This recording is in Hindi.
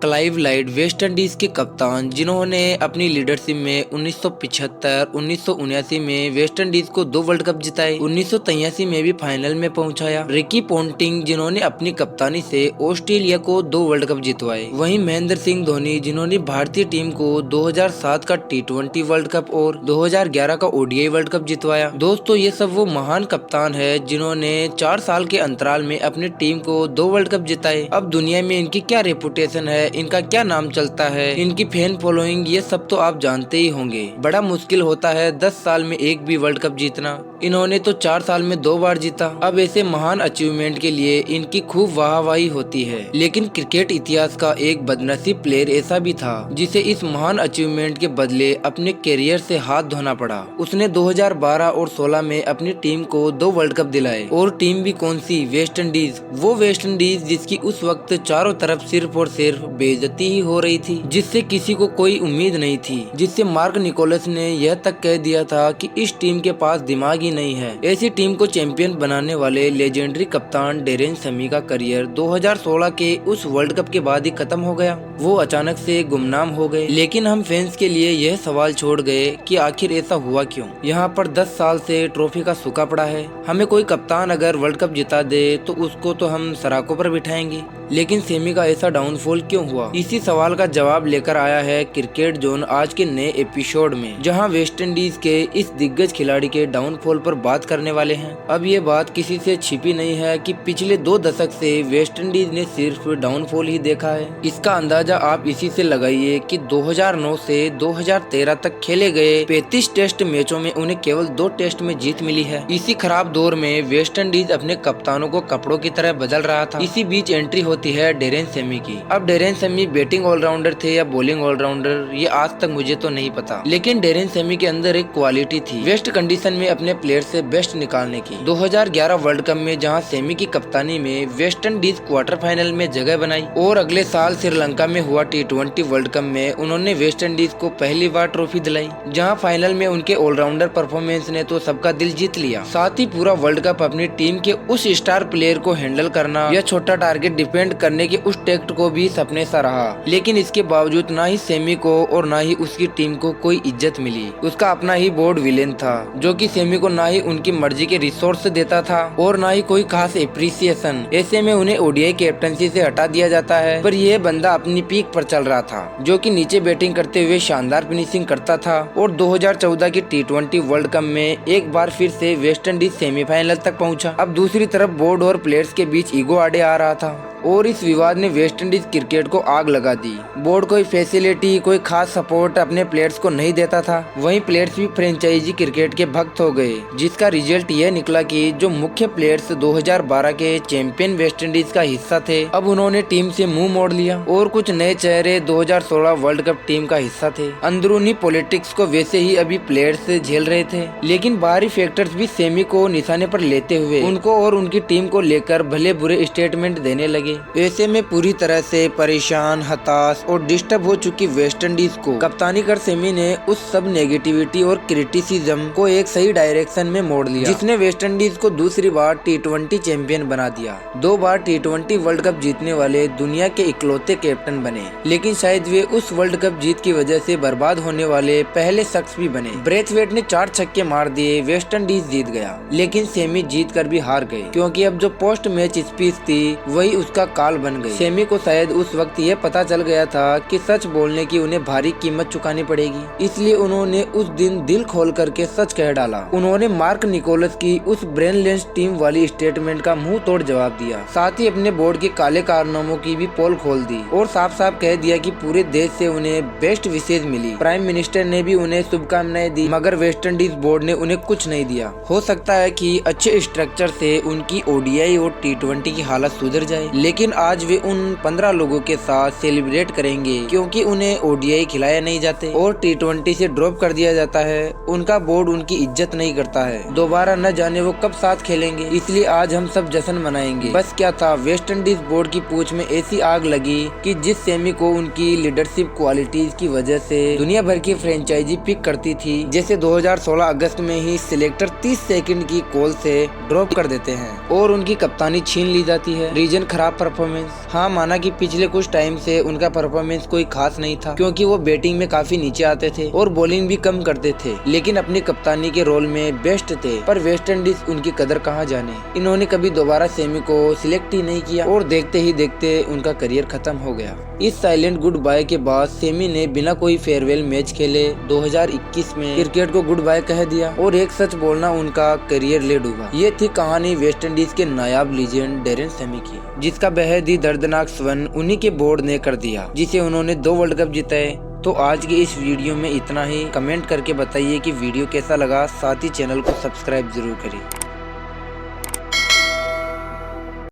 क्लाइव लाइड वेस्ट इंडीज के कप्तान जिन्होंने अपनी लीडरशिप में 1975, 1979 में वेस्ट इंडीज को 2 वर्ल्ड कप जिताए, 1983 में भी फाइनल में पहुंचाया। रिकी पोंटिंग जिन्होंने अपनी कप्तानी से ऑस्ट्रेलिया को 2 वर्ल्ड कप जितवाए। वहीं महेंद्र सिंह धोनी जिन्होंने भारतीय टीम को 2007 का T20 वर्ल्ड कप और 2011 का ODI वर्ल्ड कप जितवाया। दोस्तों ये सब वो महान कप्तान है जिन्होंने 4 साल के अंतराल में अपनी टीम को 2 वर्ल्ड कप जिताए। अब दुनिया में इनकी क्या रेपुटेशन है, इनका क्या नाम चलता है, इनकी फैन फॉलोइंग, ये सब तो आप जानते ही होंगे। बड़ा मुश्किल होता है 10 साल में एक भी वर्ल्ड कप जीतना, इन्होंने तो 4 साल में 2 बार जीता। अब ऐसे महान अचीवमेंट के लिए इनकी खूब वाहवाही होती है। लेकिन क्रिकेट इतिहास का एक बदनसीब प्लेयर ऐसा भी था जिसे इस महान अचीवमेंट के बदले अपने कैरियर से हाथ धोना पड़ा। उसने 2012 और 16 में अपनी टीम को 2 वर्ल्ड कप दिलाए, और टीम भी कौन सी, वेस्ट इंडीज। वो वेस्ट इंडीज जिसकी उस वक्त चारों तरफ सिर्फ और सिर्फ बेइज्जती ही हो रही थी, जिससे किसी को कोई उम्मीद नहीं थी, जिससे मार्क निकोलस ने यह तक कह दिया था कि इस टीम के पास दिमाग ही नहीं है। ऐसी टीम को चैंपियन बनाने वाले लेजेंडरी कप्तान डेरेन सेमी का करियर 2016 के उस वर्ल्ड कप के बाद ही खत्म हो गया। वो अचानक से गुमनाम हो गए। लेकिन हम फैंस के लिए यह सवाल छोड़ गए कि आखिर ऐसा हुआ क्यों। यहाँ पर 10 साल से ट्रॉफी का सूखा पड़ा है। हमें कोई कप्तान अगर वर्ल्ड कप जिता दे तो उसको तो हम सराखों पर बिठाएंगे, लेकिन सेमी का ऐसा डाउनफॉल क्यों हुआ? इसी सवाल का जवाब लेकर आया है क्रिकेट जोन आज के नए एपिसोड में, जहां वेस्ट इंडीज के इस दिग्गज खिलाड़ी के डाउनफॉल पर बात करने वाले हैं। अब ये बात किसी से छिपी नहीं है कि पिछले 2 दशक से वेस्ट इंडीज ने सिर्फ डाउनफॉल ही देखा है। इसका अंदाजा आप इसी से लगाइए कि 2009 से 2013 तक खेले गए 35 टेस्ट मैचों में उन्हें केवल 2 टेस्ट में जीत मिली है। इसी खराब दौर में वेस्ट इंडीज अपने कप्तानों को कपड़ों की तरह बदल रहा था। इसी बीच एंट्री होती है डेरेन सेमी की। अब डेरेन सेमी बैटिंग ऑलराउंडर थे या बॉलिंग ऑलराउंडर, ये आज तक मुझे तो नहीं पता, लेकिन डेरेन सेमी के अंदर एक क्वालिटी थी वेस्ट कंडीशन में अपने प्लेयर से बेस्ट निकालने की। 2011 वर्ल्ड कप में जहां सेमी की कप्तानी में वेस्ट इंडीज क्वार्टर फाइनल में जगह बनाई, और अगले साल श्रीलंका में हुआ T20 वर्ल्ड कप में उन्होंने वेस्ट इंडीज को पहली बार ट्रॉफी दिलाई, जहां फाइनल में उनके ऑलराउंडर परफॉर्मेंस ने तो सबका दिल जीत लिया। साथ ही पूरा वर्ल्ड कप अपनी टीम के उस स्टार प्लेयर को हैंडल करना, यह छोटा टारगेट डिपेंड करने के उस टेक्ट को भी सपने सा रहा। लेकिन इसके बावजूद ना ही सेमी को और ना ही उसकी टीम को कोई इज्जत मिली। उसका अपना ही बोर्ड विलेन था, जो कि सेमी को ना ही उनकी मर्जी के रिसोर्स देता था और ना ही कोई खास एप्रिसिएशन। ऐसे में उन्हें ODI कैप्टनसी से हटा दिया जाता है। पर यह बंदा अपनी पीक पर चल रहा था, जो कि नीचे बैटिंग करते हुए शानदार फिनिशिंग करता था, और 2014 की T20 वर्ल्ड कप में एक बार फिर से वेस्ट इंडीज सेमीफाइनल तक पहुंचा। अब दूसरी तरफ बोर्ड और प्लेयर्स के बीच ईगो आड़े आ रहा था, और इस विवाद ने वेस्ट इंडीज क्रिकेट को आग लगा दी। बोर्ड कोई फैसिलिटी, कोई खास सपोर्ट अपने प्लेयर्स को नहीं देता था। वहीं प्लेयर्स भी फ्रेंचाइजी क्रिकेट के भक्त हो गए, जिसका रिजल्ट यह निकला कि जो मुख्य प्लेयर्स 2012 के चैंपियन वेस्ट इंडीज का हिस्सा थे, अब उन्होंने टीम से मुंह मोड़ लिया, और कुछ नए चेहरे 2016 वर्ल्ड कप टीम का हिस्सा थे। अंदरूनी पॉलिटिक्स को वैसे ही अभी प्लेयर्स झेल रहे थे, लेकिन बाहरी फैक्टर्स भी सेमी को निशाने पर लेते हुए उनको और उनकी टीम को लेकर भले बुरे स्टेटमेंट देने लगे। ऐसे में पूरी तरह से परेशान, हताश और डिस्टर्ब हो चुकी वेस्ट इंडीज को कप्तानी कर सेमी ने उस सब नेगेटिविटी और क्रिटिसिज्म को एक सही डायरेक्शन में मोड़ लिया, जिसने वेस्ट इंडीज को दूसरी बार T20 चैंपियन बना दिया। 2 बार T20 वर्ल्ड कप जीतने वाले दुनिया के इकलौते कैप्टन बने, लेकिन शायद वे उस वर्ल्ड कप जीत की वजह से बर्बाद होने वाले पहले शख्स भी बने। ब्रेथवेट ने 4 छक्के मार दिए, वेस्ट इंडीज जीत गया, लेकिन सेमी जीत कर भी हार गए, क्योंकि अब जो पोस्ट मैच स्पीच थी वही उसका काल बन गई। सेमी को शायद उस वक्त ये पता चल गया था कि सच बोलने की उन्हें भारी कीमत चुकानी पड़ेगी, इसलिए उन्होंने उस दिन दिल खोल करके सच कह डाला। उन्होंने मार्क निकोलस की उस ब्रेनलेस टीम वाली स्टेटमेंट का मुंह तोड़ जवाब दिया, साथ ही अपने बोर्ड के काले कारनामों की भी पोल खोल दी, और साफ साफ कह दिया कि पूरे देश से उन्हें बेस्ट विशेष मिली। प्राइम मिनिस्टर ने भी उन्हें शुभकामनाएं दी, मगर वेस्ट इंडीज बोर्ड ने उन्हें कुछ नहीं दिया। हो सकता है कि अच्छे स्ट्रक्चर से उनकी ODI और T20 की हालत सुधर जाए, लेकिन आज वे उन 15 लोगों के साथ सेलिब्रेट करेंगे क्योंकि उन्हें ODI खिलाया नहीं जाते और T20 से ड्रॉप कर दिया जाता है। उनका बोर्ड उनकी इज्जत नहीं करता है। दोबारा न जाने वो कब साथ खेलेंगे, इसलिए आज हम सब जश्न मनाएंगे। बस क्या था, वेस्ट इंडीज बोर्ड की पूंछ में ऐसी आग लगी कि जिस सेमी को उनकी लीडरशिप क्वालिटीज की वजह से दुनिया भर की फ्रेंचाइजी पिक करती थी, जैसे 2016 अगस्त में ही सिलेक्टर 30 सेकंड की कॉल से ड्रॉप कर देते हैं और उनकी कप्तानी छीन ली जाती है। रीजन खराब खराब परफॉर्मेंस। हाँ, माना कि पिछले कुछ टाइम से उनका परफॉर्मेंस कोई खास नहीं था, क्योंकि वो बैटिंग में काफी नीचे आते थे और बॉलिंग भी कम करते थे, लेकिन अपनी कप्तानी के रोल में बेस्ट थे। पर वेस्ट इंडीज उनकी कदर कहाँ जाने, इन्होंने कभी दोबारा सेमी को सिलेक्ट ही नहीं किया और देखते ही देखते उनका करियर खत्म हो गया। इस साइलेंट गुड बाय के बाद सेमी ने बिना कोई फेयरवेल मैच खेले 2021 में क्रिकेट को गुड बाय कह दिया और एक सच बोलना उनका करियर ले डूबा। ये थी कहानी वेस्ट इंडीज के नायाब लीजेंड डेरेन सेमी की, जिसका बेहद ही दर्दनाक स्वर्ण उन्हीं के बोर्ड ने कर दिया, जिसे उन्होंने 2 वर्ल्ड कप जिताए। तो आज के इस वीडियो में इतना ही। कमेंट करके बताइए कि वीडियो कैसा लगा, साथ ही चैनल को सब्सक्राइब जरूर करिए।